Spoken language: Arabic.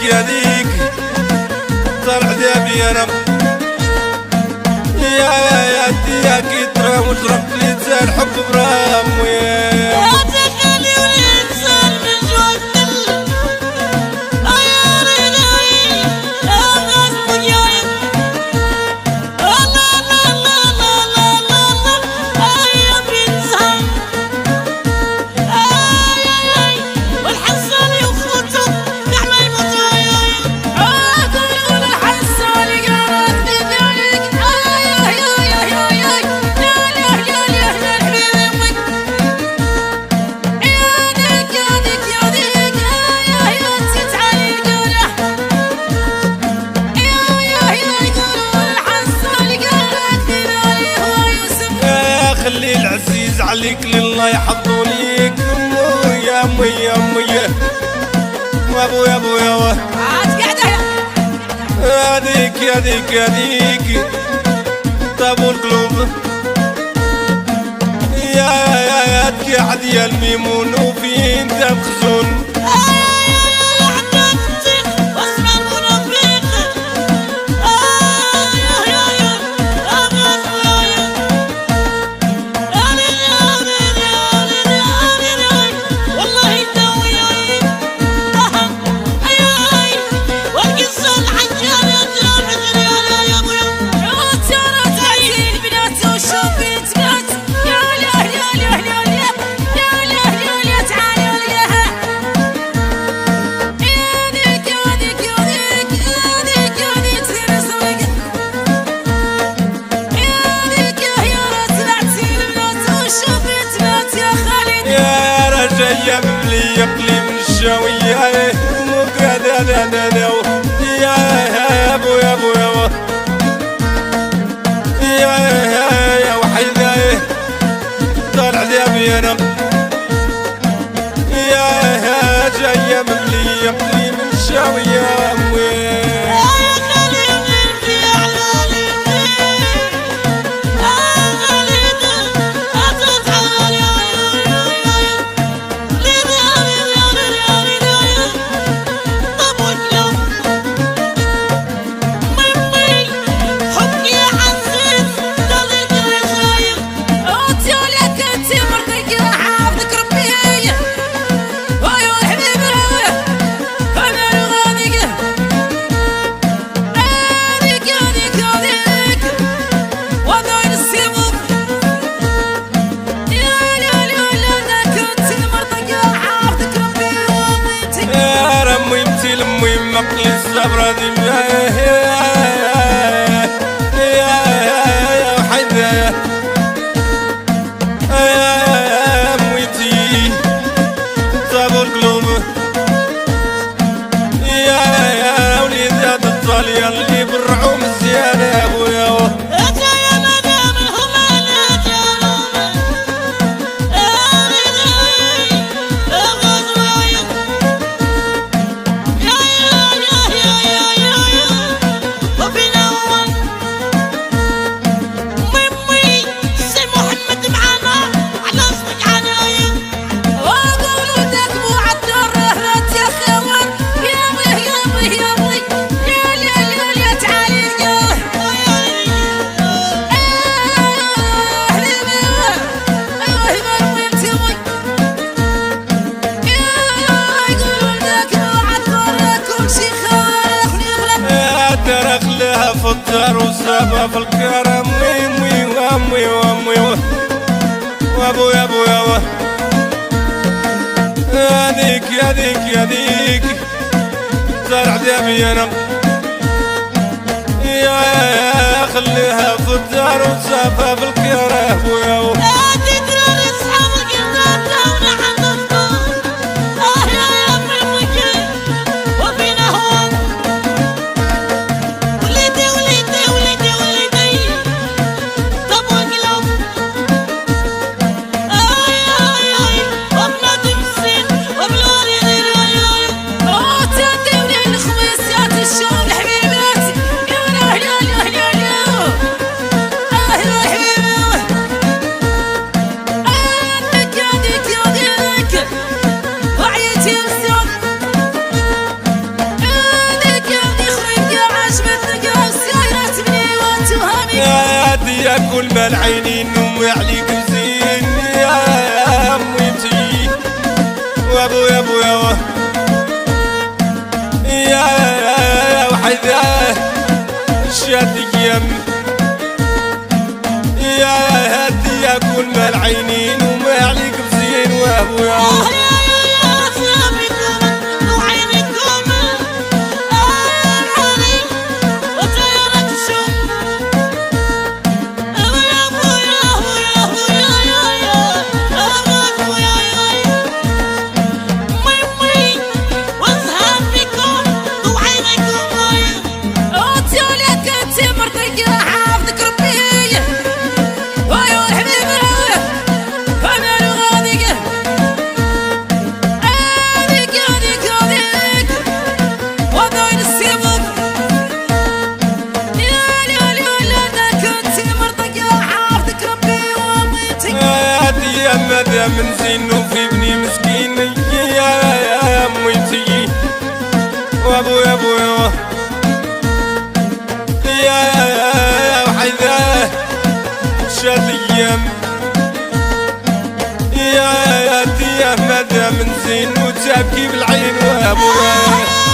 يديك طلع دابي انا يا ديك ترى وترك لي تسال حب برام ويا خلي العزيز عليك لله يحفظوا ليك يا امي يا امي وابويا ابويا هذيك هذيك هذيك طابو القلوب يا تقعد يا الميمون وفي انت مخزون جاية بلي يقلي من الشاوية مقعد انا يا ابويا ابويا يا وحيدة طالع ذابي انا يا جاية بلي يقلي من الشاوية وابويا ابويا هذيك هذيك هذيك زرع دمي انا يا خليها في الدار وتسافى في الكيرة ابويا يا كل ما العينين نمي عليك زين يا اميتي وابويا ابويا يا وحيدة شاد يم يا هدي يا كل ما العينين نمي عليك زين وابويا يا من زينو في ابني مسكين يا اميتي وابويا ابويا يا وحيدة شاد ايام يا دي يا من زينو تبكي بالعين وابويا